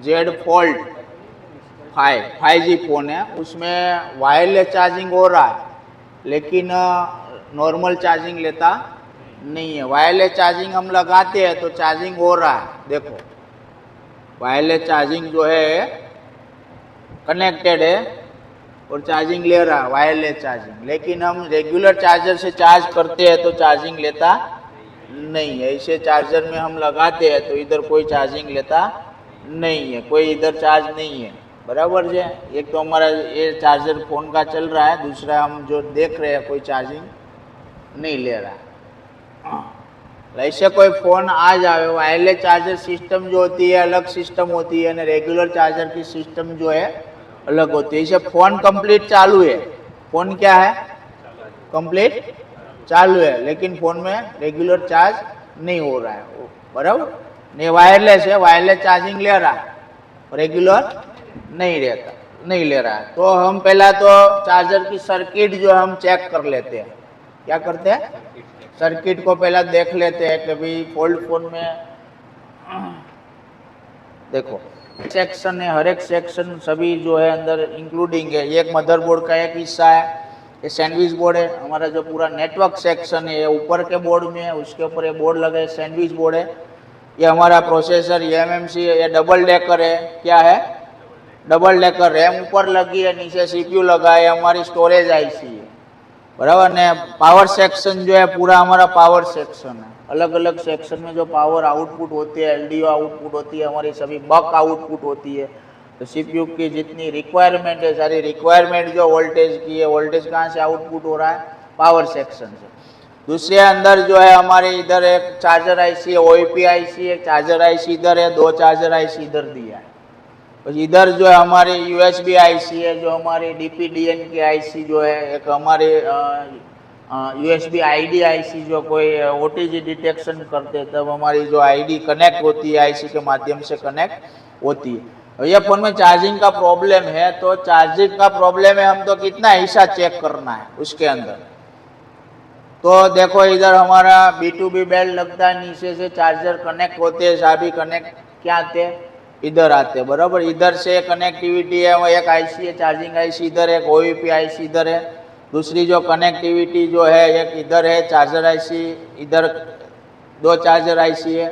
Z fold 5G phone है, उसमें wireless charging हो रहा है, लेकिन नॉर्मल चार्जिंग लेता नहीं है। वायरलेस चार्जिंग हम लगाते हैं तो चार्जिंग हो रहा है, देखो वायरलेस चार्जिंग जो है कनेक्टेड है और चार्जिंग ले रहा है, वायरलेस चार्जिंग। लेकिन हम रेगुलर चार्जर से चार्ज करते हैं तो चार्जिंग लेता नहीं है। इसे चार्जर में हम लगाते हैं तो इधर कोई चार्जिंग लेता नहीं है, कोई इधर चार्ज नहीं है, बराबर है। एक तो हमारा ये चार्जर फ़ोन का चल रहा है, दूसरा हम जो देख रहे हैं कोई चार्जिंग नहीं ले रहा है। ऐसे कोई फ़ोन आ जाए, वायरलेस चार्जर सिस्टम जो होती है अलग सिस्टम होती है, और रेगुलर चार्जर की सिस्टम जो है अलग होती है। इसे फ़ोन कंप्लीट चालू है, फ़ोन क्या है कंप्लीट चालू है, लेकिन फ़ोन में रेगुलर चार्ज नहीं हो रहा है, बराबर नहीं। वायरलेस है, वायरलेस चार्जिंग ले रहा है, रेगुलर नहीं ले रहा है। तो हम पहला तो चार्जर की सर्किट जो हम चेक कर लेते हैं। क्या करते हैं, सर्किट को पहला देख लेते हैं कि भाई फोल्ड फोन में देखो सेक्शन है, हर एक सेक्शन सभी जो है अंदर इंक्लूडिंग है। एक मदरबोर्ड का एक हिस्सा है, ये सैंडविच बोर्ड है। हमारा जो पूरा नेटवर्क सेक्शन है ये ऊपर के बोर्ड में है, उसके ऊपर ये बोर्ड लगा है, सैंडविच बोर्ड है। ये हमारा प्रोसेसर एमएमसी है, ये डबल डेकर है। क्या है, डबल डेकर। रैम ऊपर लगी है, नीचे सीपीयू लगा है, हमारी स्टोरेज आईसी है, बराबर ने। पावर सेक्शन जो है पूरा हमारा पावर सेक्शन है। अलग अलग सेक्शन में जो पावर आउटपुट होती है, एलडीओ आउटपुट होती है, हमारी सभी बक आउटपुट होती है। तो सीपीयू की जितनी रिक्वायरमेंट है, सारी रिक्वायरमेंट जो वोल्टेज की है, वोल्टेज कहाँ से आउटपुट हो रहा है, पावर सेक्शन से। दूसरे अंदर जो है हमारे इधर एक चार्जर आईसी है, ओईपी आईसी है, चार्जर आईसी इधर है, दो चार्जर आईसी इधर दिया है। इधर जो है हमारी यूएसबी आईसी है, जो हमारी डीपीडीएन की आईसी जो है, एक हमारी यूएसबी आईडी आईसी, जो कोई ओटीजी डिटेक्शन करते हैं तब हमारी जो आईडी कनेक्ट होती है, आईसी के माध्यम से कनेक्ट होती है। ये फोन में चार्जिंग का प्रॉब्लम है, तो चार्जिंग का प्रॉब्लम है, हम तो कितना हिस्सा चेक करना है उसके अंदर। तो देखो इधर हमारा B2B बेल्ट लगता है, नीचे से चार्जर कनेक्ट होते हैं, सभी कनेक्ट क्या आते हैं, इधर आते हैं, बराबर। इधर से कनेक्टिविटी है, वो एक आईसी है चार्जिंग आईसी इधर है, ओईपी आईसी इधर है। दूसरी जो कनेक्टिविटी जो है एक इधर है चार्जर आईसी, इधर दो चार्जर आईसी है,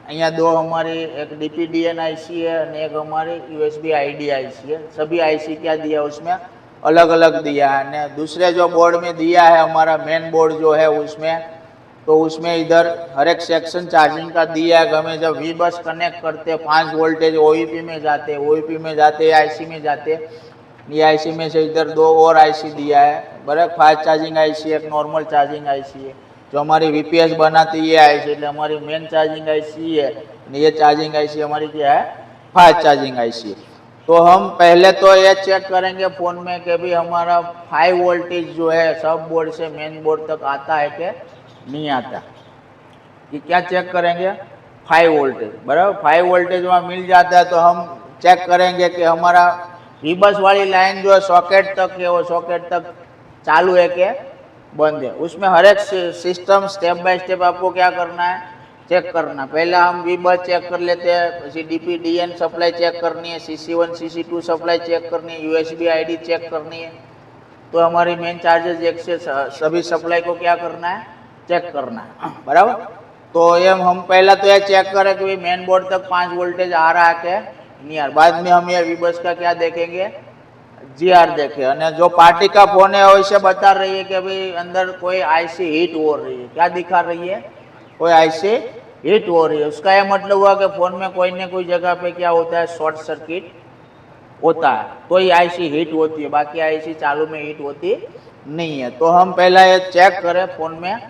અહીંયા दो हमारी एक डीपीडीएन आईसी है और एक हमारी यूएसबी आईडी आईसी है। सभी आईसी क्या दिया उसमें, अलग अलग दिया है। ने दूसरे जो बोर्ड में दिया है हमारा मेन बोर्ड जो है उसमें, तो उसमें इधर हर एक सेक्शन चार्जिंग का दिया है। हमें जब वी बस कनेक्ट करते हैं 5 वोल्टेज ओईपी में जाते, ओईपी में जाते, आईसी में जाते, ये आईसी में से इधर दो और आईसी दिया है, बराबर। फास्ट चार्जिंग आईसी एक नॉर्मल चार्जिंग आईसी है। जो हमारी वीपीएस बनाती है आईसी, એટલે हमारी मेन चार्जिंग आईसी है, ये चार्जिंग आईसी हमारी क्या है, फास्ट चार्जिंग आईसी है। तो हम पहले तो ये चेक करेंगे फ़ोन में कि भाई हमारा 5 वोल्टेज जो है सब बोर्ड से मेन बोर्ड तक आता है कि नहीं आता। कि क्या चेक करेंगे, 5 वोल्टेज, बराबर। 5 वोल्टेज वहाँ मिल जाता है तो हम चेक करेंगे कि हमारा वीबस वाली लाइन जो है सॉकेट तक है, वो सॉकेट तक चालू है कि बंद है। उसमें हर एक सिस्टम स्टेप बाय स्टेप आपको क्या करना है, चेक करना। पहले हम वीबस चेक कर लेते हैं, પછી डीपीडीएन सप्लाई चेक करनी है, CC1 CC2 सप्लाई चेक करनी है, यूएसबी आईडी चेक करनी है। तो हमारी मेन चार्जर जैक से सभी सप्लाई को क्या करना है, चेक करना है, बराबर। तो ये हम पहला तो ये चेक करें कि भाई मेन बोर्ड तक 5 वोल्टेज आ रहा है कि नहीं आ रहा। बाद में हम ये वीबस का क्या देखेंगे, जीआर देखे। और जो पार्टी का फोन है वैसे बता रही है कि भाई अंदर कोई आईसी हीट हो रही है। क्या दिखा रही है, कोई आईसी हीट हो रही है। उसका यह मतलब हुआ कि फोन में कोई न कोई जगह पे क्या होता है, शॉर्ट सर्किट होता है, तो ये आईसी हीट होती है, बाकी आईसी चालू में हीट होती नहीं है। तो हम पहला ये चेक करें फोन में।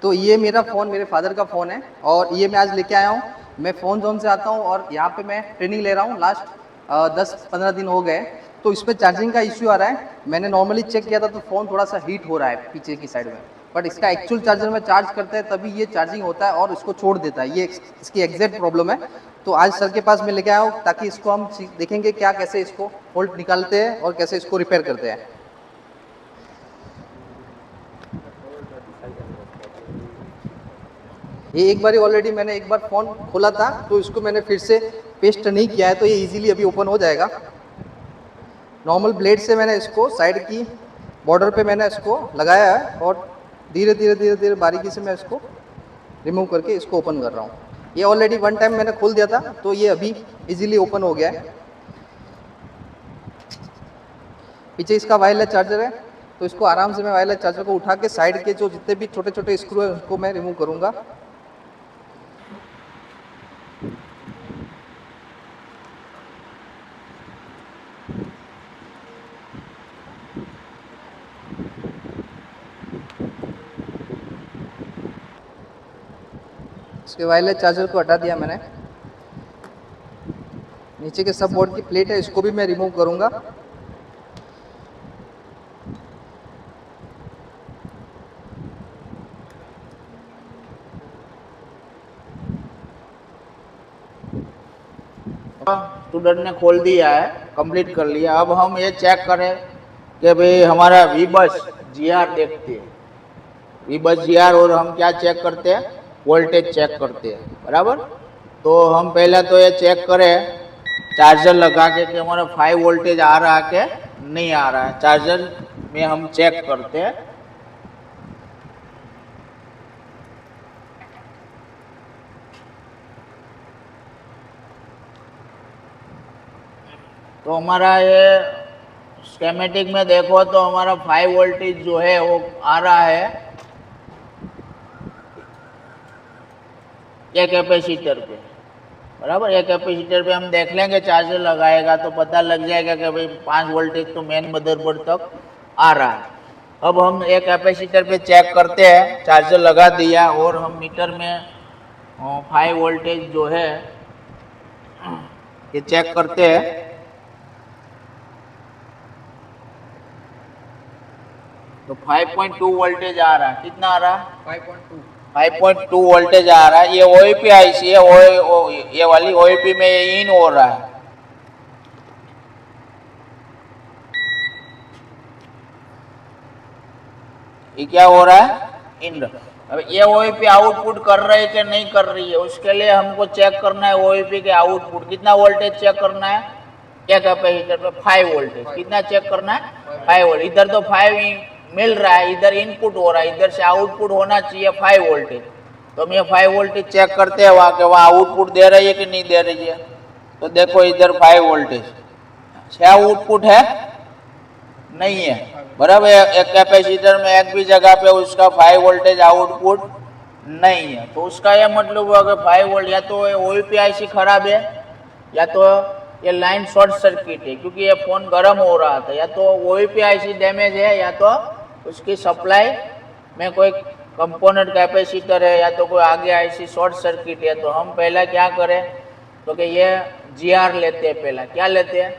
तो ये मेरा फ़ोन मेरे फादर का फ़ोन है और ये मैं आज लेके आया हूँ। मैं फ़ोन जोन से आता हूँ और यहाँ पे मैं ट्रेनिंग ले रहा हूँ। लास्ट 10-15 दिन हो गए, तो इस पर चार्जिंग का इश्यू आ रहा है। मैंने नॉर्मली चेक किया था तो फ़ोन थोड़ा सा हीट हो रहा है पीछे की साइड में, बट इसका एक्चुअल चार्जर में चार्ज करते हैं तभी ये चार्जिंग होता है और इसको छोड़ देता है। ये इसकी एग्जैक्ट प्रॉब्लम है। तो आज सर के पास मैं लेके आया हूँ ताकि इसको हम देखेंगे क्या कैसे इसको फॉल्ट निकालते हैं और कैसे इसको रिपेयर करते हैं। ये एक बार ऑलरेडी मैंने एक बार फ़ोन खोला था तो इसको मैंने फिर से पेस्ट नहीं किया है तो ये इजीली अभी ओपन हो जाएगा। नॉर्मल ब्लेड से मैंने इसको साइड की बॉर्डर पे मैंने इसको लगाया है और धीरे धीरे बारीकी से मैं इसको रिमूव करके इसको ओपन कर रहा हूँ। ये ऑलरेडी वन टाइम मैंने खोल दिया था तो ये अभी इजीली ओपन हो गया है। पीछे इसका वायरलेस चार्जर है तो इसको आराम से मैं वायरलेस चार्जर को उठा के साइड के जो जितने भी छोटे छोटे स्क्रू है उसको मैं रिमूव करूँगा। इसके वायरलेस चार्जर को हटा दिया मैंने। नीचे के सब बोर्ड की प्लेट है इसको भी मैं रिमूव करूंगा। स्टूडेंट ने खोल दिया है, कंप्लीट कर लिया। अब हम ये चेक करें कि भाई हमारा वीबस जीआर देखते हैं। वीबस जीआर और हम क्या चेक करते हैं, वोल्टेज चेक करते हैं, बराबर। तो हम पहले तो ये चेक करें चार्जर लगा के कि हमारा 5 वोल्टेज आ रहा है कि नहीं आ रहा है। चार्जर में हम चेक करते हैं। तो हमारा ये स्केमेटिक में देखो तो हमारा 5 वोल्टेज जो है वो आ रहा है ये कैपेसिटर पे, बराबर। ये कैपेसिटर पे हम देख लेंगे, चार्जर लगाएगा तो पता लग जाएगा कि भाई 5 वोल्टेज तो मेन मदरबोर्ड तक आ रहा है। अब हम एक कैपेसिटर पे चेक करते हैं, चार्जर लगा दिया और हम मीटर में 5 वोल्टेज जो है ये चेक करते हैं। तो 5.2 वोल्टेज आ रहा है। कितना आ रहा है? 5.2 वोल्टेज आ रहा है। ये ओईपी आईसी है, ये वाली ओईपी में ये इन हो रहा है। ये क्या हो रहा है? इन। अब ये ओईपी आउटपुट कर रही है कि नहीं कर रही है, उसके लिए हमको चेक करना है ओईपी के आउटपुट। कितना वोल्टेज चेक करना है? क्या कैपेसिटर पे 5 वोल्टेज। कितना चेक करना है? 5 वोल्ट। इधर तो 5 मिल रहा है, इधर इनपुट हो रहा है, इधर से आउटपुट होना चाहिए 5 वोल्टेज। तो हम ये 5 वोल्टेज चेक करते हैं वहाँ के वहाँ आउटपुट दे रही है कि नहीं दे रही है। तो देखो इधर 5 वोल्टेज क्या आउटपुट है? नहीं है, बराबर। एक कैपेसिटर में एक भी जगह पे उसका 5 वोल्टेज आउटपुट नहीं है। तो उसका यह मतलब हुआ कि 5 वोल्ट या तो ओईपी आईसी खराब है या तो ये लाइन शॉर्ट सर्किट है, क्योंकि ये फोन गर्म हो रहा था। या तो ओईपी आईसी डैमेज है या तो उसकी सप्लाई में कोई कंपोनेंट कैपेसिटर है या तो कोई आगे आईसी शॉर्ट सर्किट है। तो हम पहला क्या करें तो कि ये जीआर लेते हैं। पहला क्या लेते हैं?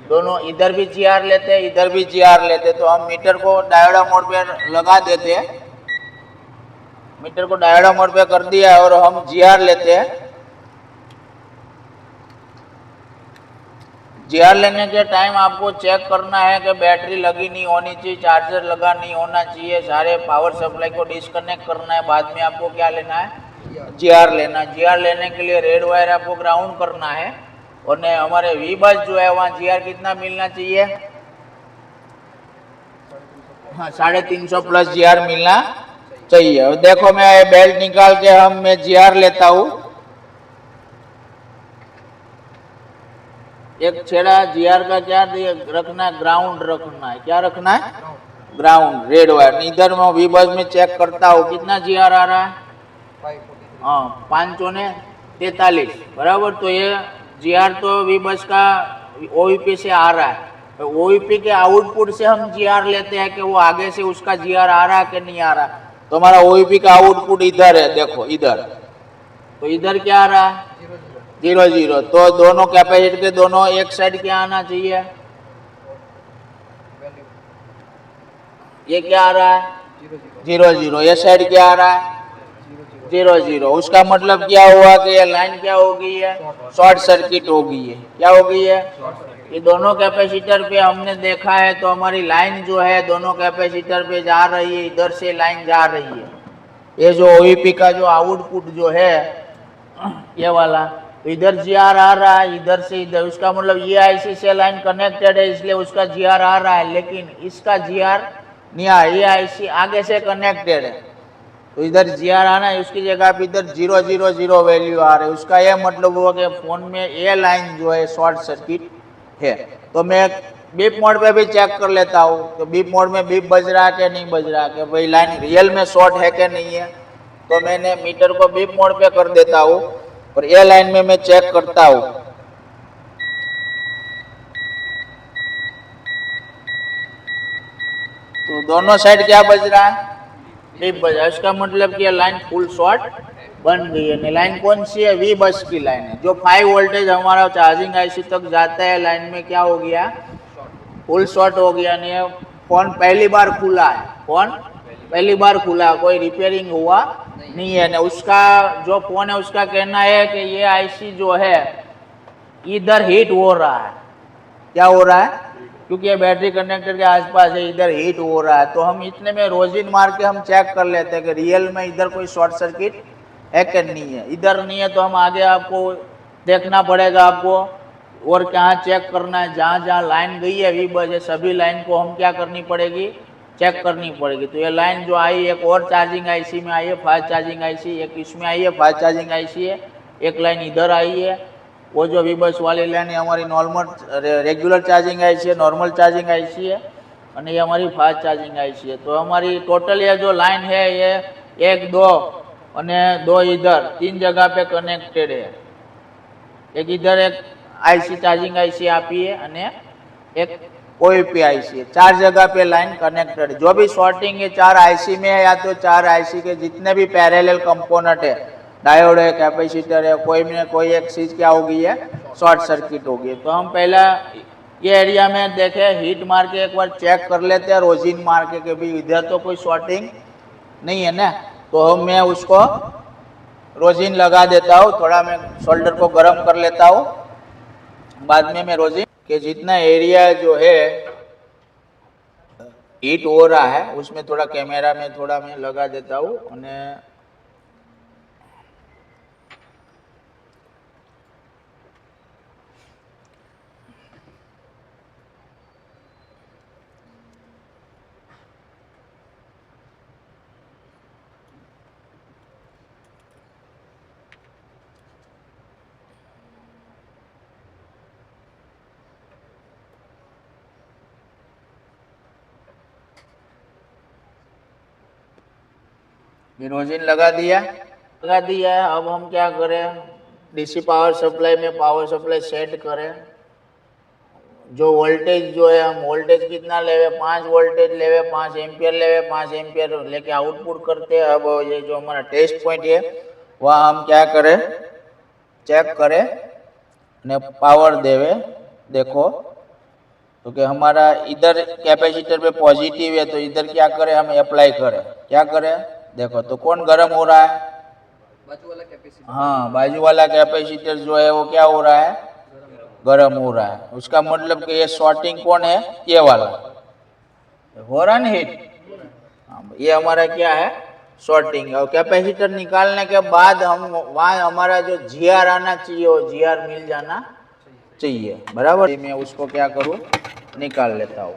दोनों, इधर भी जीआर लेते हैं, इधर भी जीआर लेते हैं। तो हम मीटर को डायोडा मोड पे लगा देते हैं। मीटर को डायोडा मोड पे कर दिया और हम जीआर लेते हैं। जीआर लेने के टाइम आपको चेक करना है कि बैटरी लगी नहीं होनी चाहिए, चार्जर लगा नहीं होना चाहिए, सारे पावर सप्लाई को डिस्कनेक्ट करना है। बाद में आपको क्या लेना है? जीआर लेना। जीआर लेने के लिए रेड वायर आपको ग्राउंड करना है और ने हमारे वी बस जो है वहाँ जीआर कितना मिलना चाहिए? हाँ, 350 प्लस जीआर मिलना चाहिए। और देखो मैं बेल्ट निकाल के मैं जीआर लेता हूँ। एक छेड़ा जीआर का क्या रखना है? ग्राउंड रखना है। क्या रखना है? Ground, red wire. इधर मैं वी बस में चेक करता हूँ कितना जीआर आ रहा है? हाँ, 543, बराबर। तो ये जीआर तो वी बस का ओईपी से आ रहा है। तो ओईपी के आउटपुट से हम जीआर लेते हैं कि वो आगे से उसका जीआर आ रहा है कि नहीं आ रहा। तो हमारा ओईपी का आउटपुट इधर है, देखो इधर। तो इधर क्या आ रहा है? 0 0। तो दोनों कैपेसिटर के दोनों एक साइड क्या आना चाहिए? ये क्या आ रहा है? 0 0। ये साइड क्या आ रहा है? 0 0। उसका मतलब क्या हुआ कि ये लाइन क्या हो गई है? शॉर्ट सर्किट हो गई है। क्या हो गई है? ये दोनों कैपेसिटर पे हमने देखा है तो हमारी लाइन जो है दोनों कैपेसिटर पे जा रही है, इधर से लाइन जा रही है। ये जो ओईपी का जो आउटपुट जो है ये वाला, तो इधर जीआर आ रहा है, इधर से इधर, उसका मतलब ये आईसी से लाइन कनेक्टेड है इसलिए उसका जीआर आ रहा है, लेकिन इसका जीआर नहीं आ, ये आईसी आगे से कनेक्टेड है तो इधर जीआर आना है, उसकी जगह पे इधर 000 वैल्यू आ रही है। उसका यह मतलब हुआ कि फोन में ये लाइन जो है शॉर्ट सर्किट है। तो मैं बीप मोड पे भी चेक कर लेता हूँ, तो बीप मोड में बीप बज रहा है कि नहीं बज रहा, कि भाई लाइन रियल में शॉर्ट है कि नहीं है। तो मैंने मीटर को बीप मोड पे कर देता हूँ और ये लाइन में मैं चेक करता हूँ। तो दोनों साइड क्या बज रहा है, बीप बज रहा है। इसका मतलब कि ये लाइन फुल शॉर्ट बन गई है। लाइन कौन सी है, वी बस की लाइन है। जो 5 वोल्टेज हमारा चार्जिंग आईसी तक जाता है, लाइन में क्या हो गया, फुल शॉर्ट हो गया। नहीं, फोन पहली बार खुला है, फोन पहली बार खुला, कोई रिपेयरिंग हुआ नहीं है। ना उसका जो फोन है उसका कहना है कि ये आईसी जो है इधर हीट हो रहा है। क्या हो रहा है, क्योंकि ये बैटरी कनेक्टर के आसपास है, इधर हीट हो रहा है। तो हम इतने में रोजिन मार के हम चेक कर लेते हैं कि रियल में इधर कोई शॉर्ट सर्किट है कि नहीं है। इधर नहीं है तो हम आगे आपको देखना पड़ेगा आपको, और कहाँ चेक करना है, जहाँ जहाँ लाइन गई है वी बजे सभी लाइन को हम क्या करनी पड़ेगी, चेक करनी पड़ेगी। तो ये लाइन जो आई, एक और चार्जिंग आईसी में आई है, फास्ट चार्जिंग आईसी, एक इसमें आई है फास्ट चार्जिंग आईसी है, एक लाइन इधर आई है। वो जो वी बस वाली लाइन है हमारी नॉर्मल रेगुलर चार्जिंग आईसी है, नॉर्मल चार्जिंग आईसी है, और ये हमारी फास्ट चार्जिंग आईसी है। तो हमारी टोटल ये जो लाइन है ये 1 2 और 2 इधर 3 जगह पे कनेक्टेड है। एक इधर एक आईसी चार्जिंग आईसी आपी है और एक ओईपी आईसी है। 4 जगह पे लाइन कनेक्टेड है। जो भी शॉर्टिंग है 4 आईसी में है, या तो 4 आईसी के जितने भी पैरेलल कंपोनेंट है, डायोड है, कैपेसिटर है, कोई में कोई एक चीज क्या होगी है, शॉर्ट सर्किट होगी। तो हम पहला ये एरिया में देखे, हीट मार के एक बार चेक कर लेते हैं, रोजिन मार के कि भाई इधर तो कोई शॉर्टिंग नहीं है ना। तो मैं उसको रोजिन लगा देता हूँ, थोड़ा मैं सोल्डर को गर्म कर लेता हूँ, बाद में मैं रोजिन के जितना एरिया जो है हीट हो रहा है उसमें थोड़ा कैमरा में थोड़ा मैं लगा देता हूँ। रोजिन लगा दिया है। अब हम क्या करें, डीसी पावर सप्लाई में पावर सप्लाई सेट करें। जो वोल्टेज जो है हम वोल्टेज कितना लेवे, 5 वोल्टेज लेवे, 5 एम्पियर लेवे, 5 एम्पियर लेके आउटपुट करते हैं। अब ये जो हमारा टेस्ट पॉइंट है वह हम क्या करें, चेक करें ने पावर देवे। देखो तो कि हमारा इधर कैपेसिटर पे पॉजिटिव है, तो इधर क्या करें, हम अप्लाई करें। क्या करें, देखो तो कौन गर्म हो रहा है, बाजू वाला कैपेसिटर। हाँ, बाजू वाला कैपेसिटर जो है वो क्या हो रहा है, गर्म हो रहा है। उसका मतलब कि ये शॉर्टिंग कौन है, ये वाला हो रहा है हीट। ये हमारा क्या है, शॉर्टिंग। और कैपेसिटर निकालने के बाद हम वहाँ हमारा जो जीआर आना चाहिए वो जीआर मिल जाना चाहिए, बराबर। मैं उसको क्या करूँ, निकाल लेता हूँ।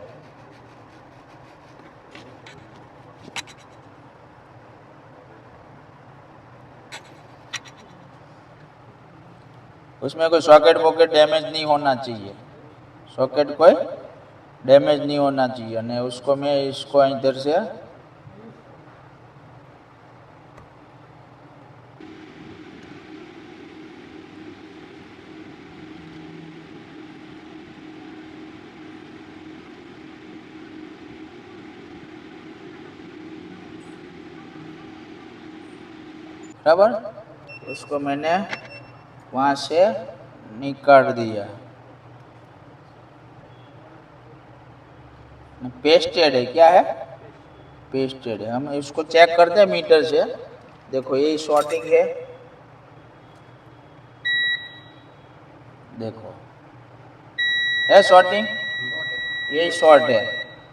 उसमें कोई सॉकेट वॉकेट डैमेज नहीं होना चाहिए, सॉकेट कोई डैमेज नहीं होना चाहिए। ने उसको मैं इसको इधर से बराबर, उसको मैंने वहाँ से निकाल दिया। पेस्टेड है, क्या है, पेस्टेड है। हम इसको चेक करते हैं मीटर से। देखो ये शॉर्टिंग है, देखो है शॉर्टिंग, ये शॉर्ट है।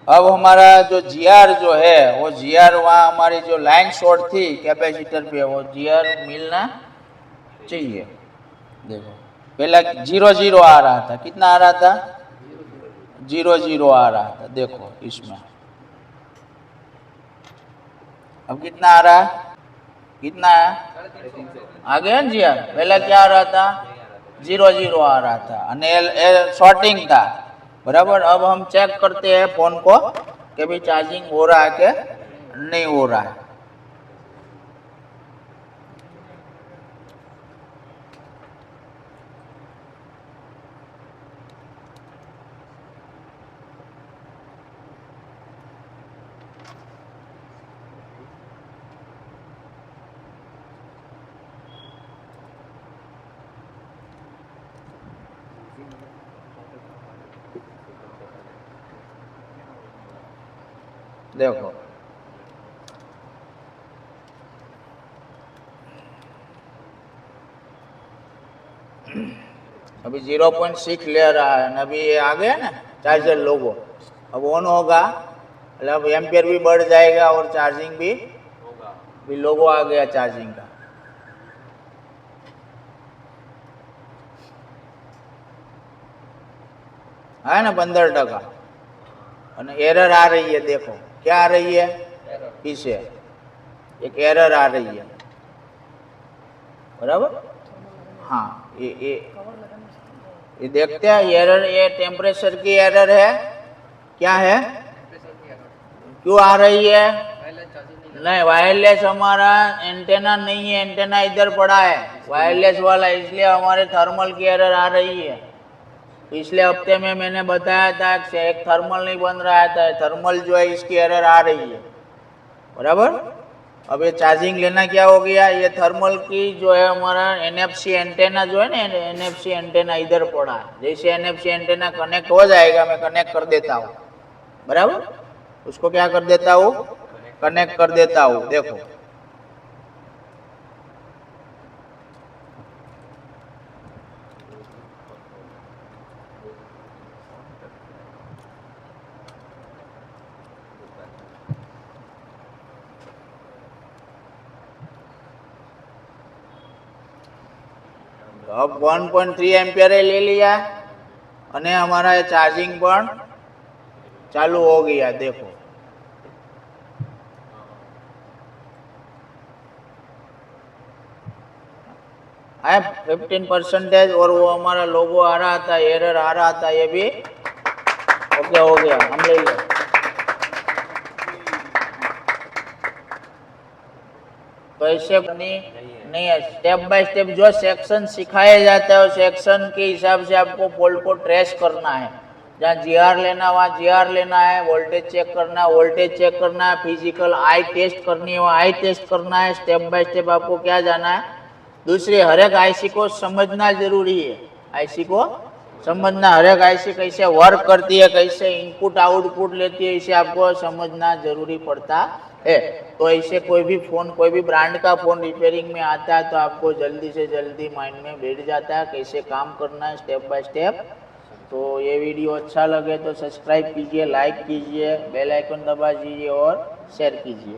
अब हमारा जो जीआर जो है वो जीआर वहाँ हमारी जो लाइन शॉर्ट थी कैपेसिटर पे, वो जीआर मिलना चाहिए। देखो पहला 0 0 आ रहा था, कितना आ रहा था? 0 0 आ रहा था। देखो इसमें अब कितना आ रहा है? कितना है? आ गया जी यार। पहला क्या आ रहा था? 0 0 आ रहा था અને शॉर्टिंग था, बराबर। अब हम चेक करते हैं फोन को कि भी चार्जिंग हो रहा है कि नहीं हो रहा है। देखो अभी 0.6 ले रहा है, अभी ये आ गया ना चार्जर लोगो, अब ऑन होगा, मतलब एम्पियर भी बढ़ जाएगा और चार्जिंग भी लोगो आ गया चार्जिंग का। है ना 15%। और एरर आ रही है, देखो क्या आ रही है? पीछे एक एरर आ रही है, बराबर। हाँ ये देखते हैं एरर, ये टेम्परेचर की एरर है। क्या है? क्यों आ रही है? नहीं, वायरलेस हमारा एंटेना नहीं है, एंटेना इधर पड़ा है वायरलेस वाला, इसलिए हमारे थर्मल की एरर आ रही है। पिछले हफ्ते में मैंने बताया था कि एक थर्मल नहीं बन रहा था, थर्मल जो है इसकी एरर आ रही है, बराबर। अब ये चार्जिंग लेना क्या हो गया? ये थर्मल की जो है हमारा NFC एंटेना जो है ना, NFC एंटेना इधर पड़ा है। जैसे NFC एंटेना कनेक्ट हो जाएगा, मैं कनेक्ट कर देता हूँ, बराबर। उसको क्या कर देता हूँ? कनेक्ट कर देता हूँ। देखो अब 1.3 एम्पियर ले लिया અને हमारा चार्जिंग पण चालू हो गया। देखो आया 15% और वो हमारा लोगो आ रहा था, एरर आ रहा था, ये भी ओके हो गया। हम ले लो। तो ऐसे नहीं है, स्टेप बाय स्टेप जो सेक्शन सिखाया जाता है उस सेक्शन के हिसाब से आपको फॉल्ट को ट्रेस करना है। जहाँ GR लेना वहाँ GR लेना है, वोल्टेज चेक करना है वोल्टेज चेक करना है, फिजिकल आई टेस्ट करनी है वहाँ आई टेस्ट करना है। स्टेप बाय स्टेप आपको क्या जाना है? दूसरी हर एक IC को समझना जरूरी है। IC को समझना, हर एक IC कैसे वर्क करती है, कैसे इनपुट आउटपुट लेती है, इसे आपको समझना जरूरी पड़ता है। तो ऐसे कोई भी फोन, कोई भी ब्रांड का फोन रिपेयरिंग में आता है तो आपको जल्दी से जल्दी माइंड में बैठ जाता है कैसे काम करना है स्टेप बाय स्टेप। तो ये वीडियो अच्छा लगे तो सब्सक्राइब कीजिए, लाइक कीजिए, बेल आइकन दबा दीजिए और शेयर कीजिए।